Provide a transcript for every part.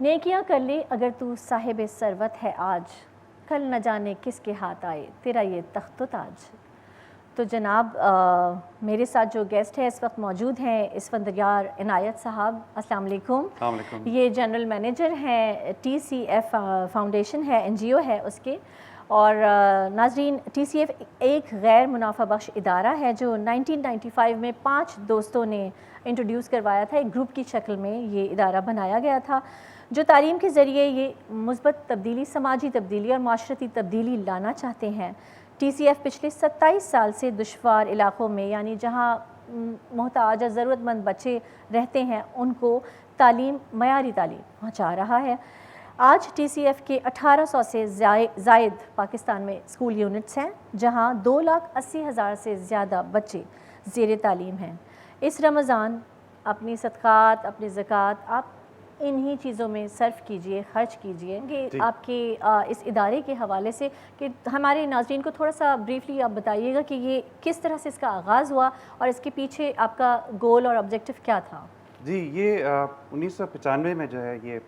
نیکیاں کر لے اگر تو صاحب ثروت ہے آج، کل نہ جانے کس کے ہاتھ آئے تیرا یہ تخت و تاج۔ تو جناب میرے ساتھ جو گیسٹ ہے اس وقت موجود ہیں اسفندیار عنایت صاحب، السلام علیکم۔ السلام علیکم۔ یہ جنرل مینیجر ہیں ٹی سی ایف فاؤنڈیشن ہے، این جی او ہے اس کے۔ اور ناظرین، ٹی سی ایف ایک غیر منافع بخش ادارہ ہے جو 1995 میں 5 دوستوں نے انٹروڈیوس کروایا تھا، ایک گروپ کی شکل میں یہ ادارہ بنایا گیا تھا جو تعلیم کے ذریعے یہ مثبت تبدیلی، سماجی تبدیلی اور معاشرتی تبدیلی لانا چاہتے ہیں۔ ٹی سی ایف پچھلے 27 سال سے دشوار علاقوں میں، یعنی جہاں محتاج اور ضرورت مند بچے رہتے ہیں، ان کو تعلیم، معیاری تعلیم پہنچا رہا ہے۔ آج ٹی سی ایف کے 1800 سے زائد پاکستان میں اسکول یونٹس ہیں جہاں 2,80,000 سے زیادہ بچے زیر تعلیم ہیں۔ اس رمضان اپنی صدقات، اپنی زکوٰۃ آپ انہی چیزوں میں صرف کیجئے، خرچ کیجئے کہ آپ کے اس ادارے کے حوالے سے کہ ہمارے ناظرین کو تھوڑا سا بریفلی آپ بتائیے گا کہ یہ کس طرح سے اس کا آغاز ہوا اور اس کے پیچھے آپ کا گول اور آبجیکٹو کیا تھا؟ جی، یہ 1995 میں جو ہے یہ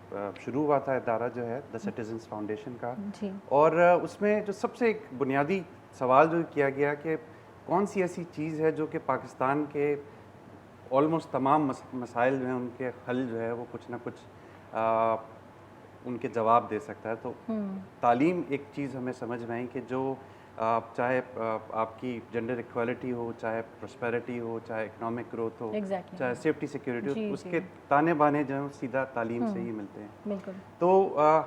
شروع ہوا تھا ادارہ جو ہے دا سٹیزنز فاؤنڈیشن کا۔ جی۔ اور اس میں جو سب سے ایک بنیادی سوال جو کیا گیا کہ کون سی ایسی چیز ہے جو کہ پاکستان کے آلموسٹ تمام مسائل جو ہیں ان کے حل جو ہے وہ کچھ نہ کچھ ان کے جواب دے سکتا ہے۔ تو تعلیم ایک چیز ہمیں سمجھ میں آئی کہ جو چاہے آپ کی جنڈر ایکوالٹی ہو، چاہے پراسپیرٹی ہو، چاہے اکنامک گروتھ ہو، چاہے سیفٹی سیکیورٹی ہو، اس کے تانے بانے جو ہیں سیدھا تعلیم سے ہی ملتے ہیں۔ بالکل۔ تو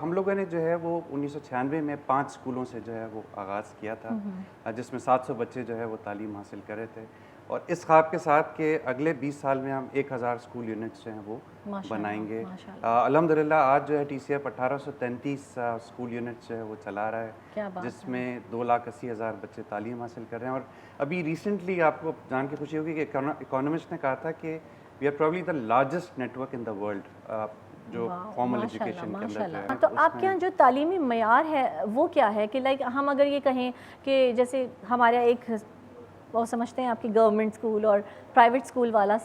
ہم لوگوں نے جو ہے وہ 1996 میں 5 اسکولوں سے جو ہے وہ آغاز کیا تھا، جس میں 700 بچے جو ہے وہ تعلیم حاصل کر رہے تھے، اور اس خواب کے ساتھ کہ اگلے 20 سال میں ہم 1000 اسکول یونٹس جو ہیں وہ بنائیں گے۔ الحمدللہ آج جو ہے T C F 1833 school units جو ہے وہ چلا رہا ہے، جس میں 2,80,000 بچے تعلیم حاصل کر رہے ہیں۔ اور ابھی ریسنٹلی آپ کو جان کے خوشی ہوگی کہ اکانومسٹ نے کہا تھا کہ we are probably the largest network in the world جو فارمل ایجوکیشن کے اندر جو ہے۔ تو آپ کے یہاں جو تعلیمی معیار ہے وہ کیا ہے کہ لائک ہم اگر یہ کہیں کہ جیسے ہمارا ایک وہ سمجھتے ہیں آپ کی گورنمنٹ اسکول اور پرائیویٹ اسکول والا،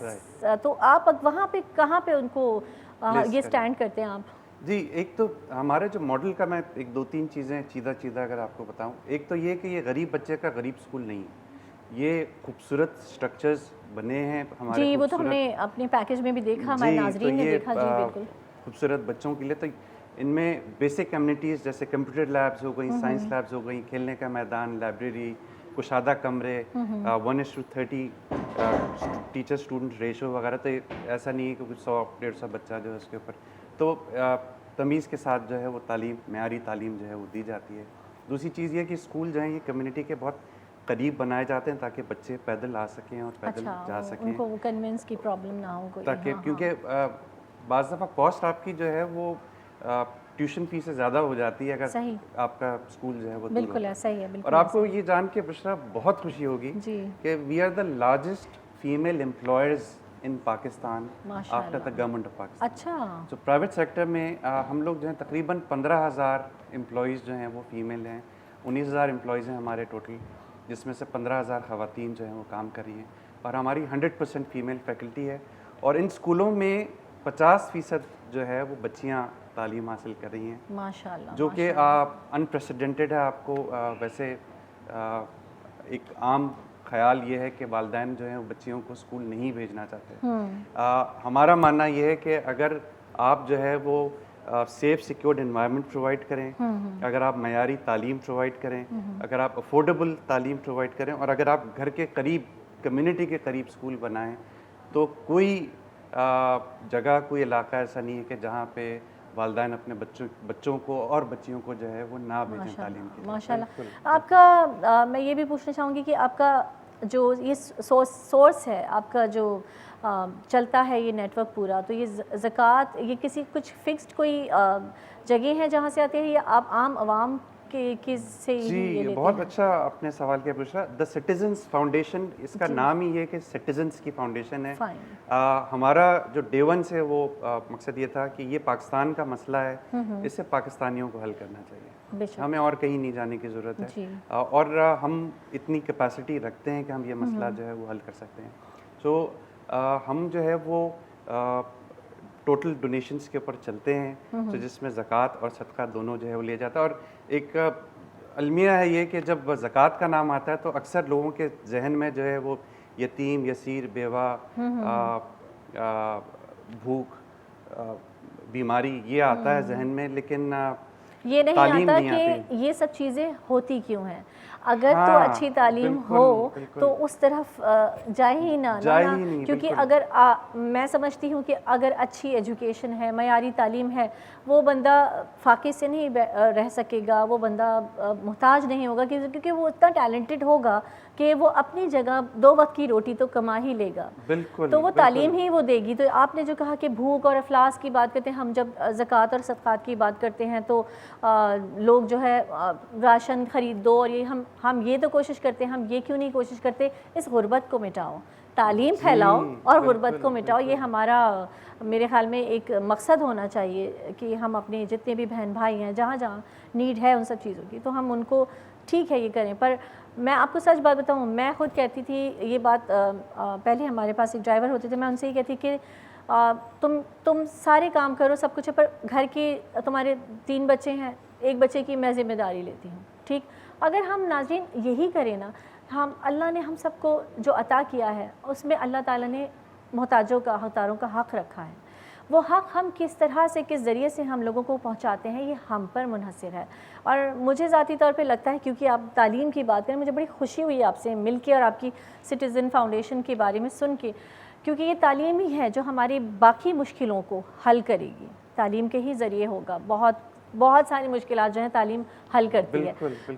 تو آپ وہاں پہ کہاں پہ ان کو یہ اسٹینڈ کرتے ہیں آپ؟ جی، ایک تو ہمارے جو ماڈل کا میں ایک 2-3 چیزیں چیدہ اگر آپ کو بتاؤں، ایک تو یہ کہ یہ غریب بچے کا غریب اسکول نہیں ہے، یہ خوبصورت سٹرکچرز بنے ہیں ہمارے۔ جی، وہ تو ہم نے اپنے پیکج میں بھی دیکھا، ہمارے ناظرین نے دیکھا۔ جی بالکل، خوبصورت بچوں کے لیے تو ان میں بیسک کمیونٹیز جیسے کمپیوٹر لیبز ہو گئیں، سائنس لیبز ہو گئیں، کھیلنے کا میدان، لائبریری، کشادہ کمرے، 1:30 ٹیچر اسٹوڈنٹ ریشو وغیرہ۔ تو ایسا نہیں ہے کہ کچھ 100-150 بچہ جو ہے اس کے اوپر، تو تمیز کے ساتھ جو ہے وہ تعلیم، معیاری تعلیم جو ہے وہ دی جاتی ہے۔ دوسری چیز یہ کہ اسکول جو ہیں یہ کمیونٹی کے بہت قریب بنائے جاتے ہیں تاکہ بچے پیدل آ سکیں اور پیدل جا سکیں، ان کو وہ کنوینس کی پرابلم نہ ہو کوئی، تاکہ کیونکہ بعض دفعہ کاسٹ آپ کی جو ہے وہ ٹیوشن فیس سے زیادہ ہو جاتی ہے اگر آپ کا اسکول جو ہے وہ بالکل ایسا ہی ہے۔ اور آپ کو یہ جان کے بشرا بہت خوشی ہوگی کہ we are the largest female employers in Pakistan after the government of Pakistan. اچھا، تو پرائیویٹ سیکٹر میں ہم لوگ جو ہیں تقریباً 15,000 امپلائیز جو ہیں وہ فیمیل ہیں، 19,000 امپلائیز ہیں ہمارے ٹوٹل، جس میں سے 15,000 خواتین جو ہیں وہ کام کر رہی ہیں، اور ہماری 100% فیمیل فیکلٹی ہے۔ اور ان اسکولوں میں 50% جو ہے وہ بچیاں تعلیم حاصل کر رہی ہیں، ماشاءاللہ، جو کہ انپریسیڈنٹڈ ہے۔ آپ کو ویسے ایک عام خیال یہ ہے کہ والدین جو ہیں وہ بچیوں کو اسکول نہیں بھیجنا چاہتے۔ ہمارا ماننا یہ ہے کہ اگر آپ جو ہے وہ سیف سیکیورڈ انوائرمنٹ پرووائڈ کریں، اگر آپ معیاری تعلیم پرووائڈ کریں، اگر آپ افورڈیبل تعلیم پرووائڈ کریں، اور اگر آپ گھر کے قریب، کمیونٹی کے قریب اسکول بنائیں، تو کوئی جگہ، کوئی علاقہ ایسا نہیں ہے کہ جہاں پہ والدین اپنے بچوں کو اور بچیوں کو جو ہے وہ نہ بھیجیں تعلیم کے لیے۔ ماشاءاللہ۔ آپ کا میں یہ بھی پوچھنا چاہوں گی کہ آپ کا جو یہ سورس ہے، آپ کا جو چلتا ہے یہ نیٹ ورک پورا، تو یہ زکوٰۃ یہ کسی کچھ فکسڈ کوئی جگہ ہے جہاں سے آتے ہیں یا آپ عام عوام کے سے ہی یہ لیتے ہیں؟ بہت اچھا آپ نے سوال کیا پوچھا۔ دا سٹیزنز فاؤنڈیشن، اس کا نام ہی یہ کہ سٹیزنز کی فاؤنڈیشن ہے۔ ہمارا جو ڈے ون سے وہ مقصد یہ تھا کہ یہ پاکستان کا مسئلہ ہے، اسے پاکستانیوں کو حل کرنا چاہیے، ہمیں اور کہیں نہیں جانے کی ضرورت ہے، اور ہم اتنی کیپیسٹی رکھتے ہیں کہ ہم یہ مسئلہ جو ہے وہ حل کر سکتے ہیں۔ تو ہم جو ہے وہ ٹوٹل ڈونیشنز کے اوپر چلتے ہیں، تو جس میں زکوٰۃ اور صدقہ دونوں جو ہے وہ لیا جاتا ہے. اور ایک المیہ ہے یہ کہ جب زکوٰۃ کا نام آتا ہے تو اکثر لوگوں کے ذہن میں جو ہے وہ یتیم، یسیر، بیوہ، بھوک، بیماری یہ آتا ہے ذہن میں، لیکن یہ نہیں آتا کہ یہ سب چیزیں ہوتی کیوں ہیں. اگر تو اچھی تعلیم ہو تو اس طرف جائے ہی نہ، کیونکہ اگر میں سمجھتی ہوں کہ اگر اچھی ایجوکیشن ہے، معیاری تعلیم ہے، وہ بندہ فاقے سے نہیں رہ سکے گا، وہ بندہ محتاج نہیں ہوگا، کیونکہ وہ اتنا ٹیلنٹڈ ہوگا کہ وہ اپنی جگہ 2 وقت کی روٹی تو کما ہی لے گا. تو وہ تعلیم ہی وہ دے گی. تو آپ نے جو کہا کہ بھوک اور افلاس کی بات کرتے ہیں، ہم جب زکوٰۃ اور صدقات کی بات کرتے ہیں تو لوگ جو ہے راشن خرید دو، اور یہ ہم یہ تو کوشش کرتے ہیں، ہم یہ کیوں نہیں کوشش کرتے اس غربت کو مٹاؤ، تعلیم پھیلاؤ اور غربت کو مٹاؤ. یہ ہمارا میرے خیال میں ایک مقصد ہونا چاہیے کہ ہم اپنے جتنے بھی بہن بھائی ہیں جہاں جہاں نیڈ ہے ان سب چیزوں کی، تو ہم ان کو ٹھیک ہے یہ کریں. پر میں آپ کو سچ بات بتاؤں، میں خود کہتی تھی یہ بات، پہلے ہمارے پاس ایک ڈرائیور ہوتے تھے، میں ان سے یہ کہتی کہ تم سارے کام کرو، سب کچھ ہے، پر گھر کی تمہارے 3 بچے ہیں، 1 بچے کی میں ذمہ داری لیتی ہوں. ٹھیک، اگر ہم ناظرین یہی کریں نا، اللہ نے ہم سب کو جو عطا کیا ہے اس میں اللہ تعالیٰ نے محتاجوں کا، حقداروں کا حق رکھا ہے. وہ حق ہم کس طرح سے، کس ذریعے سے ہم لوگوں کو پہنچاتے ہیں، یہ ہم پر منحصر ہے. اور مجھے ذاتی طور پہ لگتا ہے، کیونکہ آپ تعلیم کی بات کریں، مجھے بڑی خوشی ہوئی آپ سے مل کے اور آپ کی سٹیزن فاؤنڈیشن کے بارے میں سن کے، کیونکہ یہ تعلیم ہی ہے جو ہماری باقی مشکلوں کو حل کرے گی. تعلیم کے ہی ذریعے ہوگا. بہت ساری مشکلات جو ہیں تعلیم حل کرتی ہے.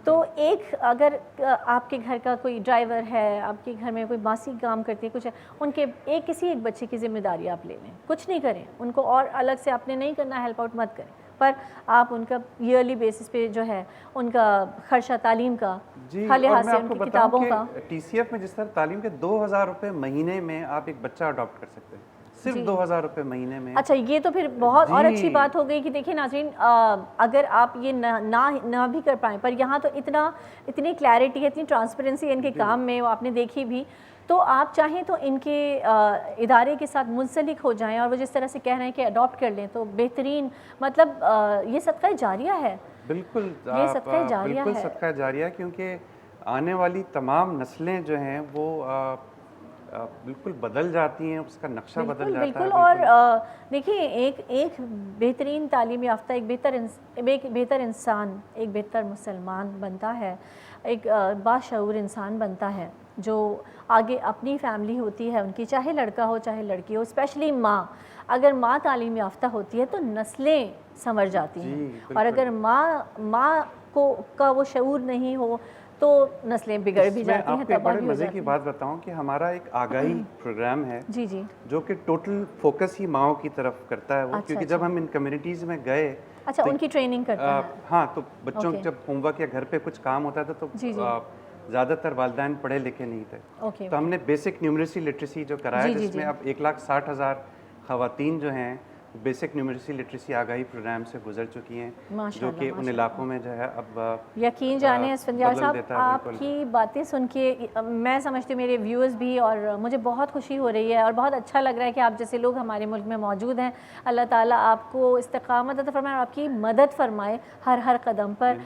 تو ایک اگر آپ کے گھر کا کوئی ڈرائیور ہے، آپ کے گھر میں کوئی ماسی کام کرتی ہے، کچھ ہے، ان کے کسی ایک بچے کی ذمہ داری آپ لے لیں، کچھ نہیں کریں ان کو، اور الگ سے آپ نے نہیں کرنا، ہیلپ آؤٹ مت کریں، پر آپ ان کا ایئرلی بیسس پہ جو ہے ان کا خرچہ تعلیم کا، ہر لحاظ سے ان کی کتابوں کا. ٹی سی ایف میں جس طرح تعلیم کے 2000 روپے مہینے میں آپ ایک بچہ اڈاپٹ کر سکتے ہیں، صرف 2000 روپے مہینے میں. اچھا، یہ تو پھر بہت اور اچھی بات ہو گئی کہ دیکھیں ناظرین، اگر آپ یہ نہ بھی کر پائیں، پر یہاں تو اتنی کلیئرٹی ہے، اتنی ٹرانسپیرنسی ان کے کام میں، وہ آپ نے دیکھی بھی، تو آپ چاہیں تو ان کے ادارے کے ساتھ منسلک ہو جائیں، اور وہ جس طرح سے کہہ رہے ہیں کہ اڈاپٹ کر لیں تو بہترین. مطلب یہ صدقہ جاریہ ہے. بالکل، یہ صدقہ جاریہ ہے، بالکل صدقہ جاریہ، کیونکہ آنے والی تمام نسلیں جو ہیں وہ بالکل بدل جاتی ہیں، اس کا نقشہ بدل جاتا ہے. بالکل. اور دیکھیے ایک بہترین تعلیم یافتہ، ایک بہتر انسان، ایک بہتر مسلمان بنتا ہے، ایک باشعور انسان بنتا ہے، جو آگے اپنی فیملی ہوتی ہے ان کی، چاہے لڑکا ہو چاہے لڑکی ہو، اسپیشلی ماں. اگر ماں تعلیم یافتہ ہوتی ہے تو نسلیں سنور جاتی ہیں، اور اگر ماں کا وہ شعور نہیں ہو تو نسلیں بگڑ بھی جاتی ہیں، تباہ بھی ہو جاتی ہیں. آپ کو بڑے مزے کی بات بتاؤں کہ ہمارا ایک آگاہی پروگرام ہے جو کہ ٹوٹل فوکس ہی ماؤں کی طرف کرتا ہے وہ، کیونکہ جب ہم ان کمیونٹیز میں گئے، اچھا ان کی ٹریننگ کرتا ہے. ہاں، تو بچوں جب ہوم ورک یا گھر پہ کچھ کام ہوتا تھا تو زیادہ تر والدین پڑھے لکھے نہیں تھے، تو ہم نے بیسک نیومریسی لٹریسی جو کرایا، جس میں اب 1,60,000 خواتین جو ہیں بیسک نیومریسی لٹریسی آگاہی پروگرام سے گزر چکی ہیں، جو کہ ان علاقوں میں جو ہے اب یقین جانیں اسفندیار صاحب، آپ کی باتیں سن کے میں سمجھتی ہوں میرے ویورز بھی، اور مجھے بہت خوشی ہو رہی ہے اور بہت اچھا لگ رہا ہے کہ آپ جیسے لوگ ہمارے ملک میں موجود ہیں. اللہ تعالیٰ آپ کو استقامت عطا فرمائے اور آپ کی مدد فرمائے ہر قدم پر.